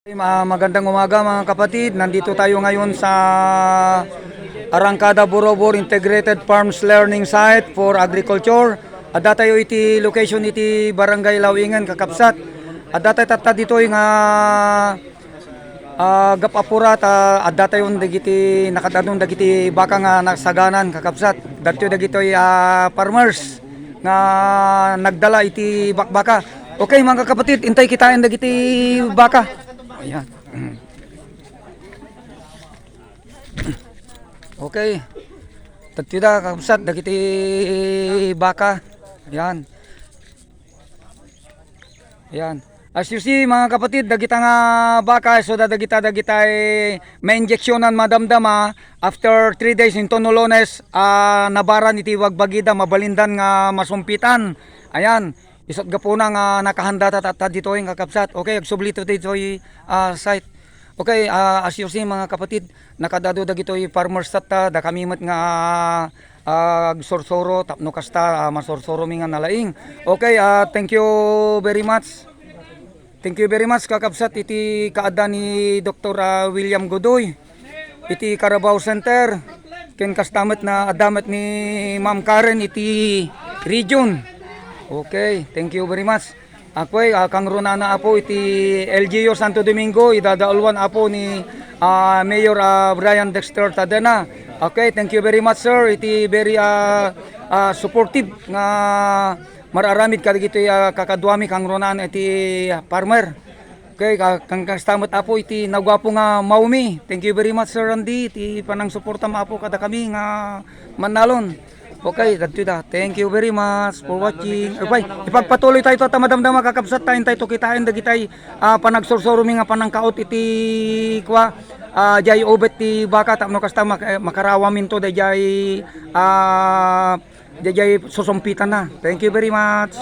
Magandang umaga mga kapatid. Nandito tayo ngayon sa Arangkada Borobor Integrated Farms Learning Site for Agriculture. Adda tayo iti location iti Barangay Lawingan, Kakabsat. Adda tayo tatta dito yung gapapurat. Adda tayo dagiti nakadadong dagiti baka nga nasaganan, Kakabsat. Dito dagito farmers nga nagdala iti bakbaka. Okay mga kapatid, intay kitain dagiti baka. Ayan. Okay. Tagtida kakabsat dagiti baka. Ayan. Ayan. As you see mga kapatid, dagita nga baka so dagita may injeksyonan madamdama after 3 days into nolones nabaran iti wagbagida mabalindan nga masumpitan. Ayan. Isot gapuna nga nakahanda ta dito yung kakabsat. Okay, agsublito dito yung site. Okay, as you see mga kapatid, nakadado dagito yung farmers ta da kamimat nga agsorsoro tapno kasta masorsoro mi nga nalaing. Okay, thank you very much. Thank you very much kakabsat iti kaada ni Dr. William Godoy. Iti Carabao Center. Ken kastamet na adamet ni Ma'am Karen iti region. Okay, thank you very much. Ako kang runana apo iti LGU Santo Domingo, idadaulwan apo ni Mayor Brian Dexter Tadena. Okay, thank you very much sir. Iti very supportive nga mararamid kadagito kakadwami kang runana iti farmer. Okay, kang kastamot apo iti nagwapo nga Maumi. Thank you very much sir Randy. Iti panang suporta mo apo kada kami nga manalon. Okay, thank you very much for watching. Okay, ipagpatuloy tayo ta madamdama kakabsat tayo kitain dagitay panagsursurumi nga panangkaot iti kwa jay obet ti baka tapno kasta makarawamin to dayay susumpitan na. Thank you very much.